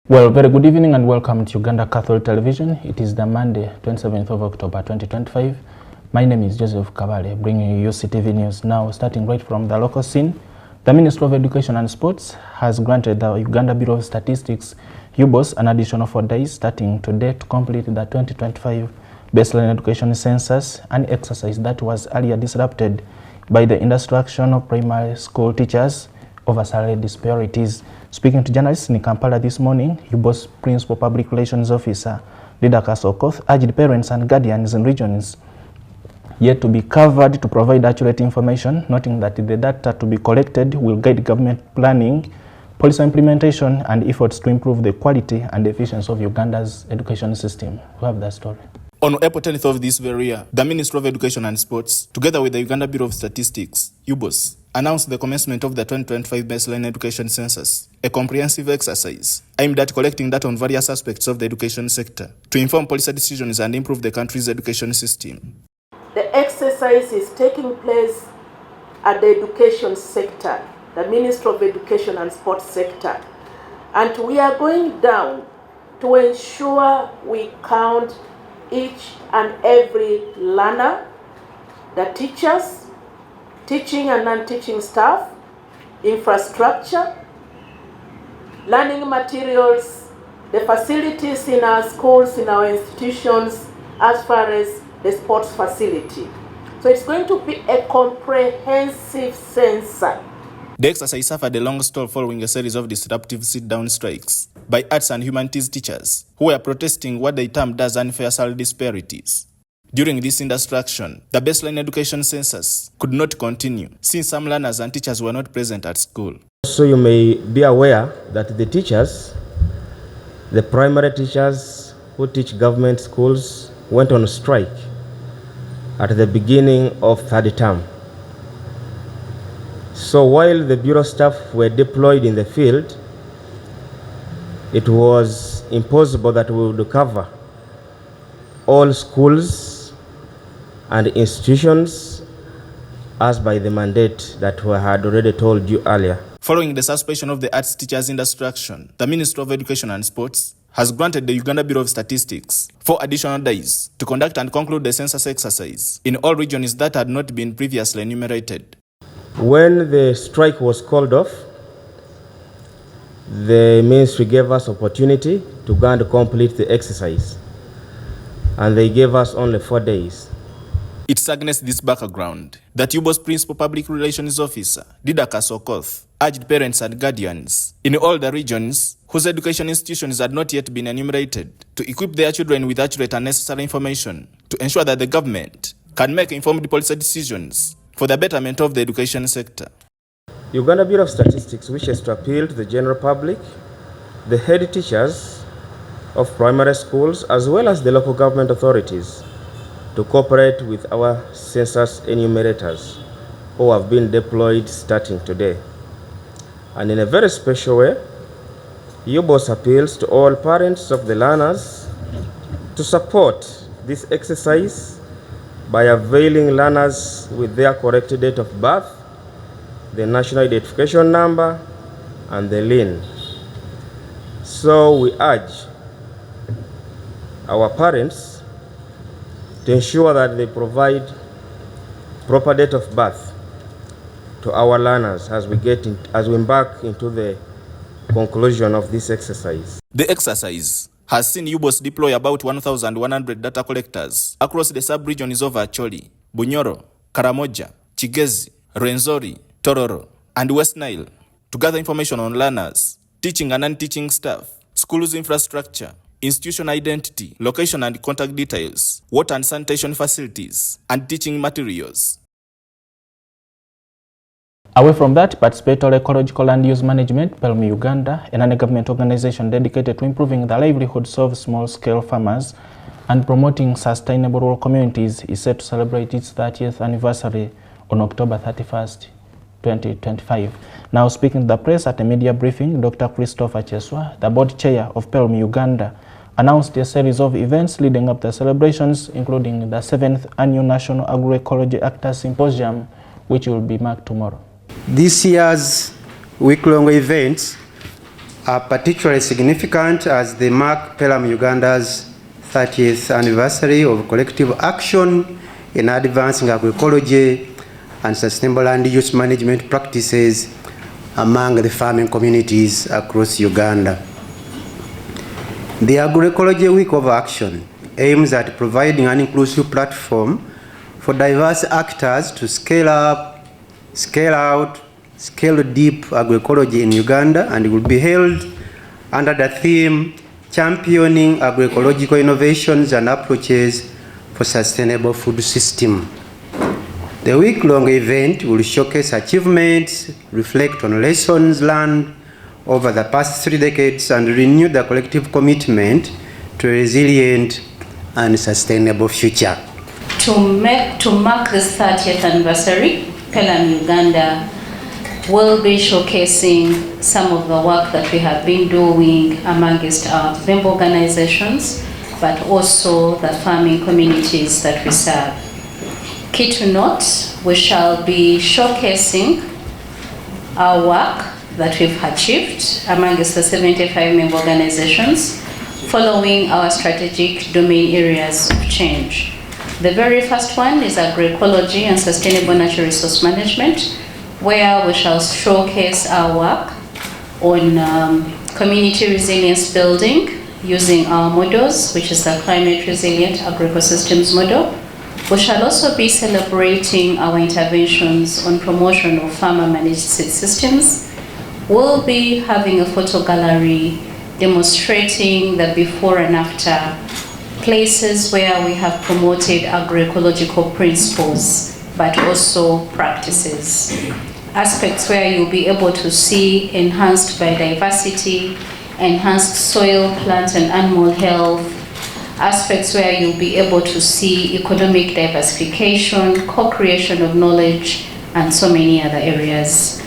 Well, very good evening and welcome to Uganda Catholic Television. It is the Monday, 27th of October 2025. My name is Joseph Kabale, bringing you Uctv news now. Starting right from the local scene, the Ministry of Education and Sports has granted the Uganda Bureau of Statistics, UBOS, an additional 4 days starting today to complete the 2025 baseline education census, an exercise that was earlier disrupted by the instruction of primary school teachers over salary disparities. Speaking to journalists in Kampala this morning, UBOS Principal Public Relations Officer Didakas Okoth urged parents and guardians in regions yet to be covered to provide accurate information, noting that the data to be collected will guide government planning, policy implementation, and efforts to improve the quality and efficiency of Uganda's education system. We have that story. On April 10th of this very year, the Ministry of Education and Sports, together with the Uganda Bureau of Statistics, UBOS, announced the commencement of the 2025 baseline education census, a comprehensive exercise aimed at collecting data on various aspects of the education sector to inform policy decisions and improve the country's education system. The exercise is taking place at the education sector, the Ministry of Education and Sports sector, and we are going down to ensure we count each and every learner, the teachers, teaching and non-teaching staff, infrastructure, learning materials, the facilities in our schools, in our institutions, as far as the sports facility. So it's going to be a comprehensive census. The exercise suffered a long stall following a series of disruptive sit-down strikes by arts and humanities teachers who were protesting what they termed as unfair salary disparities. During this instruction, the baseline education census could not continue since some learners and teachers were not present at school. So you may be aware that the teachers, the primary teachers who teach government schools, went on strike at the beginning of third term. So while the bureau staff were deployed in the field, it was impossible that we would cover all schools and institutions as by the mandate that we had already told you earlier. Following the suspension of the arts teachers' instruction, the Ministry of Education and Sports has granted the Uganda Bureau of Statistics 4 additional days to conduct and conclude the census exercise in all regions that had not been previously enumerated. When the strike was called off, the ministry gave us opportunity to go and complete the exercise, and they gave us only 4 days. It's against this background that UBOS Principal Public Relations Officer Didakas Okoth urged parents and guardians in all the regions whose education institutions had not yet been enumerated to equip their children with accurate and necessary information to ensure that the government can make informed policy decisions for the betterment of the education sector. Uganda Bureau of Statistics wishes to appeal to the general public, the head teachers of primary schools, as well as the local government authorities to cooperate with our census enumerators who have been deployed starting today. And in a very special way, UBOS appeals to all parents of the learners to support this exercise by availing learners with their correct date of birth, the national identification number, and the LIN. So we urge our parents to ensure that they provide proper date of birth to our learners as we embark into the conclusion of this exercise. The exercise has seen UBOS deploy about 1,100 data collectors across the sub-regions of Acholi, Bunyoro, Karamoja, Kigezi, Rwenzori, Tororo, and West Nile to gather information on learners, teaching and non-teaching staff, schools infrastructure, institution identity, location and contact details, water and sanitation facilities, and teaching materials. Away from that, Participatory Ecological Land Use Management, PELM Uganda, a non-government organization dedicated to improving the livelihoods of small-scale farmers and promoting sustainable rural communities, is set to celebrate its 30th anniversary on October 31st, 2025. Now speaking to the press at a media briefing, Dr. Christopher Cheswa, the board chair of PELM Uganda, announced a series of events leading up to the celebrations, including the 7th Annual National Agroecology Actors Symposium, which will be marked tomorrow. This year's week-long events are particularly significant as they mark Pelham Uganda's 30th anniversary of collective action in advancing agroecology and sustainable land use management practices among the farming communities across Uganda. The Agroecology Week of Action aims at providing an inclusive platform for diverse actors to scale up, scale out, scale deep agroecology in Uganda, and will be held under the theme Championing Agroecological Innovations and Approaches for Sustainable Food System. The week-long event will showcase achievements, reflect on lessons learned over the past 3 decades, and renew the collective commitment to a resilient and sustainable future. To mark this 30th anniversary, Pelham Uganda will be showcasing some of the work that we have been doing amongst our member organizations, but also the farming communities that we serve. Key to note, we shall be showcasing our work that we've achieved amongst the 75 member organizations following our strategic domain areas of change. The very first one is agroecology and sustainable natural resource management, where we shall showcase our work on community resilience building using our models, which is the climate resilient agroecosystems model. We shall also be celebrating our interventions on promotion of farmer managed seed systems. We'll be having a photo gallery demonstrating the before and after places where we have promoted agroecological principles, but also practices. Aspects where you'll be able to see enhanced biodiversity, enhanced soil, plant and animal health, aspects where you'll be able to see economic diversification, co-creation of knowledge, and so many other areas.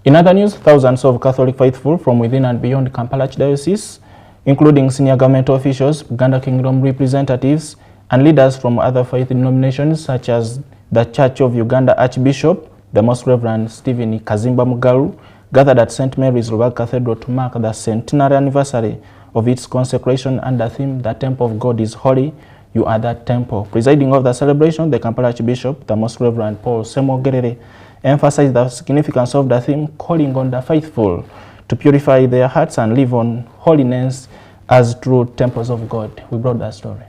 In other news, thousands of Catholic faithful from within and beyond Kampala Archdiocese, including senior government officials, Uganda Kingdom representatives, and leaders from other faith denominations such as the Church of Uganda Archbishop, the Most Reverend Stephen Kazimba Mugalu, gathered at St. Mary's Rubaga Cathedral to mark the centenary anniversary of its consecration under the theme, "The Temple of God is Holy, You Are That Temple." Presiding over the celebration, the Kampala Archbishop, the Most Reverend Paul Semogerere, emphasized the significance of the theme, calling on the faithful to purify their hearts and live on holiness as true temples of God. We brought that story.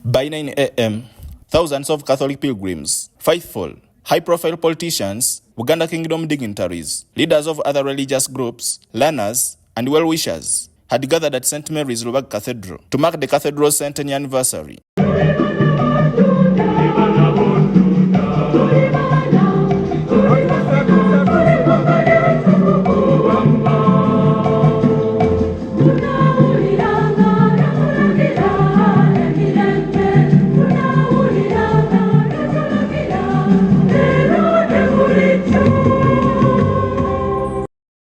By 9 a.m., thousands of Catholic pilgrims, faithful, high-profile politicians, Uganda Kingdom dignitaries, leaders of other religious groups, learners, and well-wishers had gathered at St. Mary's Rubaga Cathedral to mark the cathedral's centenary anniversary.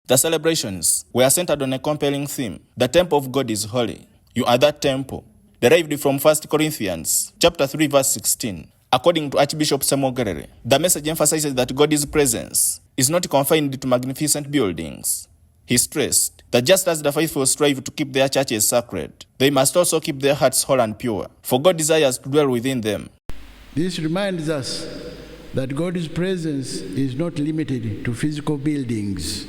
The celebrations were centered on a compelling theme: the temple of God is holy. You are that temple, derived from 1 Corinthians chapter 3, verse 16. According to Archbishop Semogerere, the message emphasizes that God's presence is not confined to magnificent buildings. He stressed that just as the faithful strive to keep their churches sacred, they must also keep their hearts whole and pure, for God desires to dwell within them. This reminds us that God's presence is not limited to physical buildings.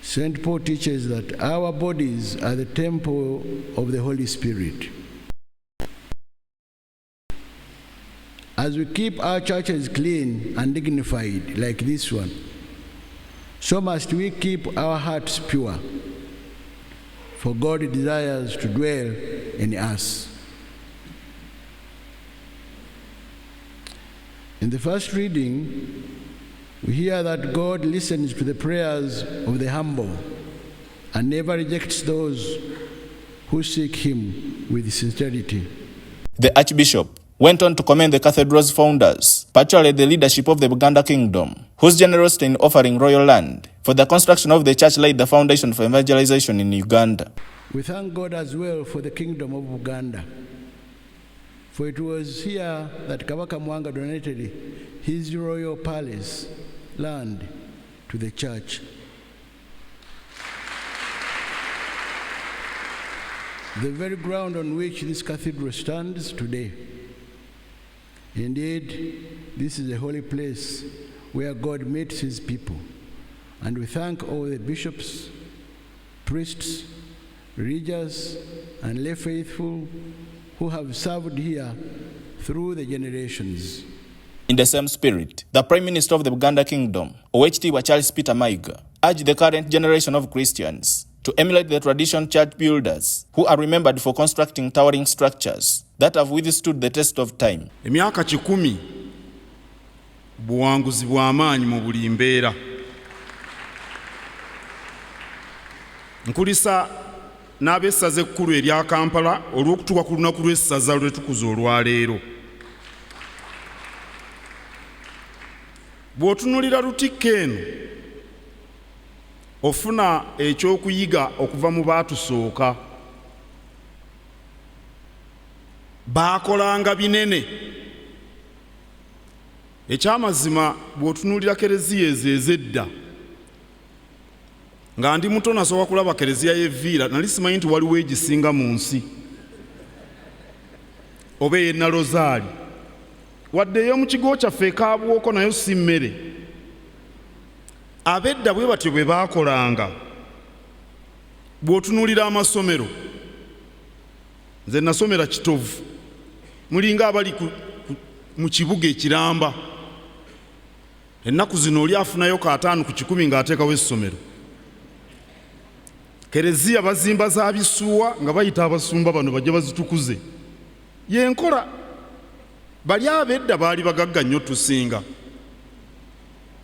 St. Paul teaches that our bodies are the temple of the Holy Spirit. As we keep our churches clean and dignified like this one, so must we keep our hearts pure, for God desires to dwell in us. In the first reading, we hear that God listens to the prayers of the humble and never rejects those who seek Him with sincerity. The Archbishop went on to commend the cathedral's founders, particularly the leadership of the Uganda Kingdom, whose generosity in offering royal land for the construction of the church laid the foundation for evangelization in Uganda. We thank God as well for the Kingdom of Uganda, for it was here that Kabaka Mwanga donated his royal palace land to to the church. The very ground on which this cathedral stands today. Indeed, this is a holy place where God meets his people. And we thank all the bishops, priests, religious, and lay faithful who have served here through the generations. In the same spirit, the Prime Minister of the Buganda Kingdom, Uctv Charles Peter Maiga, urged the current generation of Christians to emulate the traditional church builders who are remembered for constructing towering structures that have withstood the test of time. Emyaka 10 buwanguzi bw'amaanyi mu buli mbeera. Nkulisa n'ab'essaza ekkulu erya Kampala olw'okutuuka ku lunaku lw'essaza lwe tukuza olwaleero. Bw'otunuulira Lutikko eno ofuna ekyokuyiga okuva mu baatusooka. Baakolanga binene. Ekyamazima bw'otunuulira kereziya ezo ez'edda, nga ndi muto nasooka kulaba kereziya y'Evviira, nali simanyi nti waliwo egisinga mu nsi oba ey'e Nalozaali, wadde ey'omu kigo kyaffe Kaabwoko nayo si mmere. Ab'edda bwe batyo bwe baakolanga. Bw'otunuulira amasomero, nze nasomera Kitovu, mulinga abali mu kibuga ekiramba. Ennaku zino oli afunayo kaataano ku 10 ng'ateekawo essomero. Kereziya bazimba za bisuwa nga bayita abasumba bano bajja bazitukuze. Yenkola bali ab'edda baali bagagga nnyo tusinga.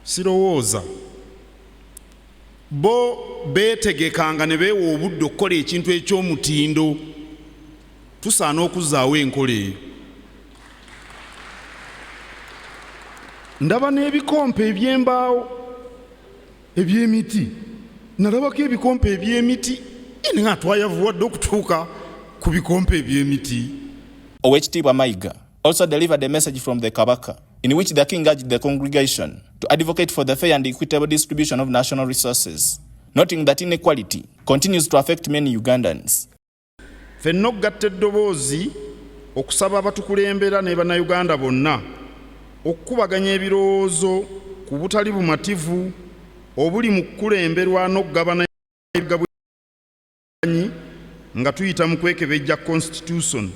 Sirowooza bo beetegekanga ne beewa obudde okukola ekintu eky'omutindo. Tusaana okuzzaawo enkola eyo. Ndaba n'ebikompe eby'embaawo eby'emiti. Nalabako ebikompe eby'emiti nga twayavuwadde okutuuka ku bikompe eby'emiti. Oweekitiibwa Maiga also delivered a message from the Kabaka in which the king urged the congregation to advocate for the fair and equitable distribution of national resources, noting that inequality continues to affect many Ugandans. Ffenna okugatta eddoboozi okusaba abatukulembera ne bannayuganda bonna okukubaganya ebirowoozo ku butali bumativu obuli mu kukulemberwa n'okugabana ebigabwenyi nga tuyita mu kwekebejja constitution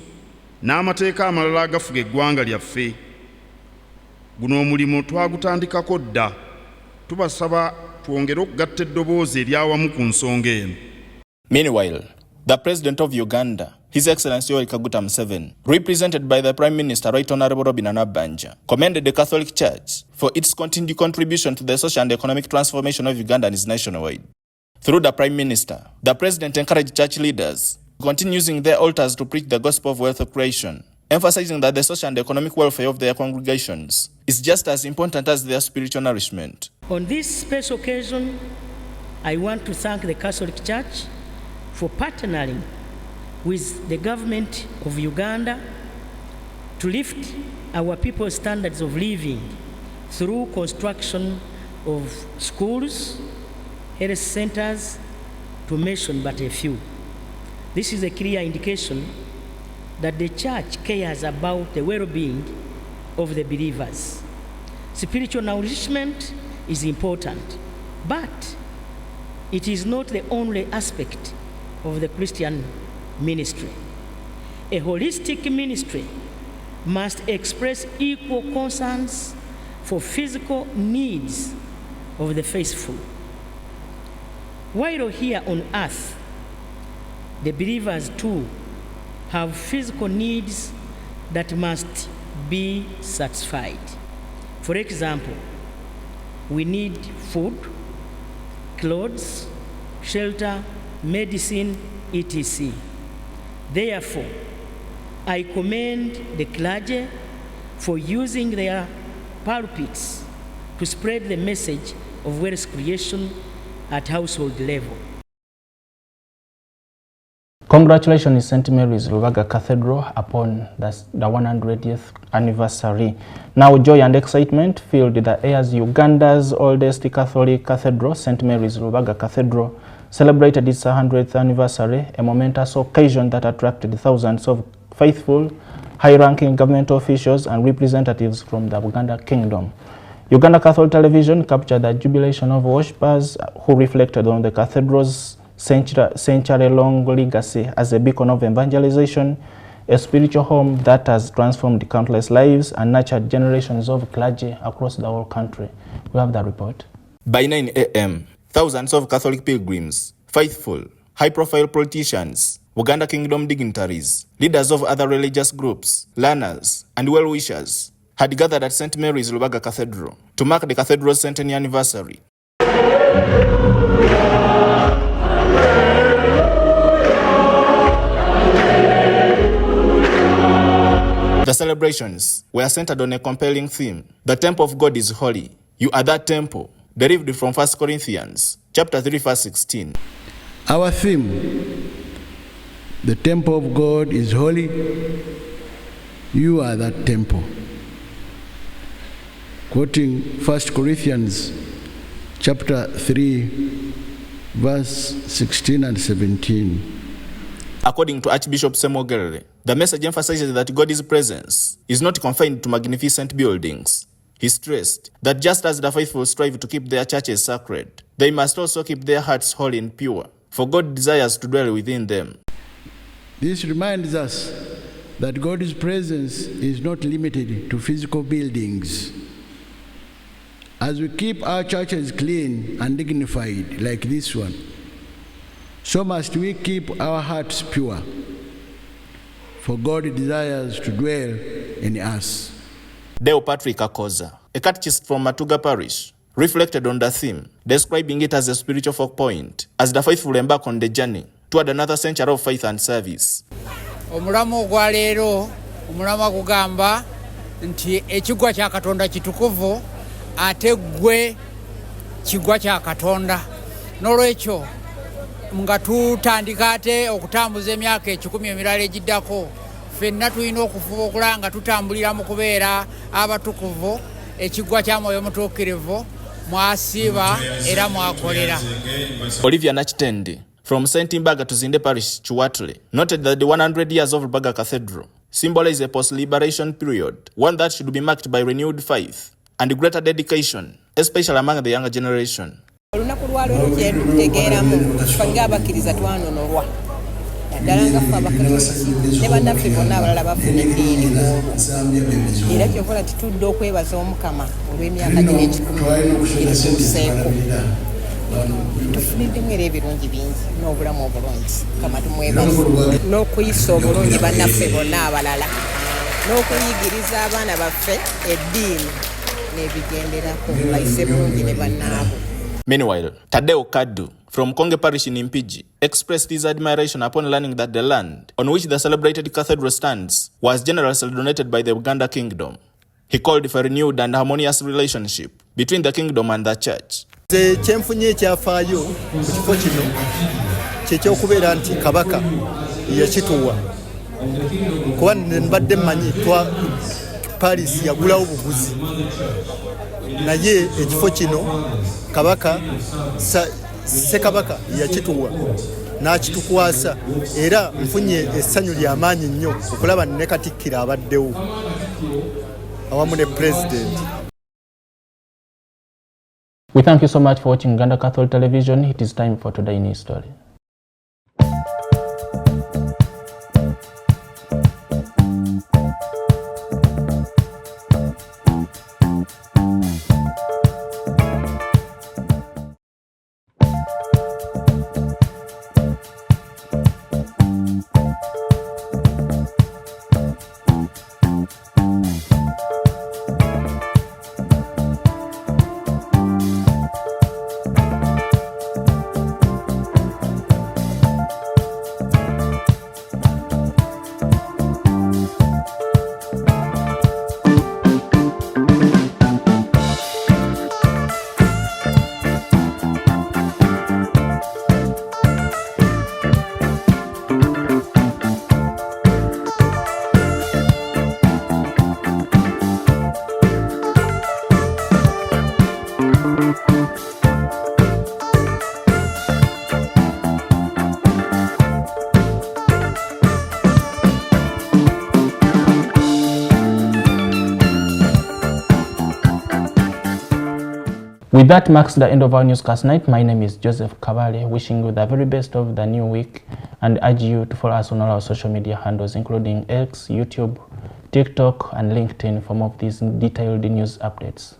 n'amateeka amalala agafuga eggwanga lyaffe. Guno omulimo twagutandikako dda. Tubasaba twongere okugatta eddoboozi eryawamu ku nsonga eno. Meanwhile, the President of Uganda, His Excellency Yoweri Kaguta Museveni, represented by the Prime Minister Right Honorable Robin Anabanja, commended the Catholic Church for its continued contribution to the social and economic transformation of Ugandans nationwide. Through the Prime Minister, the President encouraged church leaders to continue using their altars to preach the gospel of wealth creation, emphasizing that the social and economic welfare of their congregations is just as important as their spiritual nourishment. On this special occasion, I want to thank the Catholic Church for partnering with the government of Uganda to lift our people's standards of living through construction of schools, health centers, to mention but a few. This is a clear indication that the church cares about the well-being of the believers. Spiritual nourishment is important, but it is not the only aspect of the Christian ministry. A holistic ministry must express equal concerns for physical needs of the faithful. While here on earth, the believers too have physical needs that must be satisfied. For example, we need food, clothes, shelter, medicine, etc. Therefore, I commend the clergy for using their pulpits to spread the message of wealth creation at household level. Congratulations, St. Mary's Lubaga Cathedral, upon the 100th anniversary. Now, joy and excitement filled the air as Uganda's oldest Catholic cathedral, St. Mary's Lubaga Cathedral, celebrated its 100th anniversary, a momentous occasion that attracted thousands of faithful, high-ranking government officials and representatives from the Uganda Kingdom. Uganda Catholic Television captured the jubilation of worshippers who reflected on the cathedral's century-long legacy as a beacon of evangelization, a spiritual home that has transformed countless lives and nurtured generations of clergy across the whole country. We have the report. By 9 a.m., thousands of Catholic pilgrims, faithful, high-profile politicians, Uganda Kingdom dignitaries, leaders of other religious groups, learners, and well-wishers had gathered at St. Mary's Lubaga Cathedral to mark the cathedral's centenary anniversary. The celebrations were centered on a compelling theme. The temple of God is holy. You are that temple, derived from 1 Corinthians chapter 3, verse 16. Our theme, the temple of God is holy. You are that temple. Quoting 1 Corinthians chapter 3, verse 16 and 17. According to Archbishop Semogerere, the message emphasizes that God's presence is not confined to magnificent buildings. He stressed that just as the faithful strive to keep their churches sacred, they must also keep their hearts holy and pure, for God desires to dwell within them. This reminds us that God's presence is not limited to physical buildings. As we keep our churches clean and dignified like this one, so must we keep our hearts pure, for God desires to dwell in us. Deo Patrick Akoza, a catechist from Matuga Parish, reflected on the theme, describing it as a spiritual focal point as the faithful embark on the journey toward another century of faith and service. Omulamu ogwa leero, omulamu gugamba nti ekigwa kya Katonda kitukuvu ate gwe kigwa kya Katonda. N'olwekyo nga tutandika ate okutambuza emyaka 10 emirala egiddako, ffenna tulina okufuba okulaba nga tutambulira mu kubeera abatukuvu, ekigwa kya Mwoyo Mutuukirivu mwasiiba era mwakolera. Olivia Nachitendi from St. Mbaga to Zinde Parish, Chiwatule, noted that the 100 years of Lubaga Cathedral symbolize a post-liberation period, one that should be marked by renewed faith and greater dedication, especially among the younger generation. Olunaku lwaleero kyetutegeeramu tufange abakkiriza twanonolwa naddala nga ffe abakkiriza ne bannaffe bonna abalala bafuna eddiini olwo era kyokola tutudde okwebaza Omukama olw'emyaka gino 10 gitutuuseeko tufuniddemu era ebirungi bingi n'obulamu obulungi. Mukama tumwebaza n'okuyisa obulungi bannaffe bonna abalala n'okuyigiriza abaana baffe eddiini n'ebigenderako bayise bulungi ne bannaabo. Meanwhile, Tadeo Kadu from Konge Parish in Impigi expressed his admiration upon learning that the land on which the celebrated cathedral stands was generously donated by the Uganda Kingdom. He called for a renewed and harmonious relationship between the kingdom and the church. Kyenfunye ekyafaayo mu kifo kino kyekyokubeera nti Kabaka yakituwa kuba mbadde mmanyi Paris yagulawo buguzi naye ekifo kino Kabaka Ssekabaka yakituwa n'akitukwasa era nfunye essanyu ly'amaanyi nnyo okulaba ne Katikkiro abaddewo awamu ne President. We thank you so much for watching Uganda Catholic Television. It is time for Today in History. With that marks the end of our newscast night. My name is Joseph Kabale, wishing you the very best of the new week and urge you to follow us on all our social media handles, including X, YouTube, TikTok, and LinkedIn for more of these detailed news updates.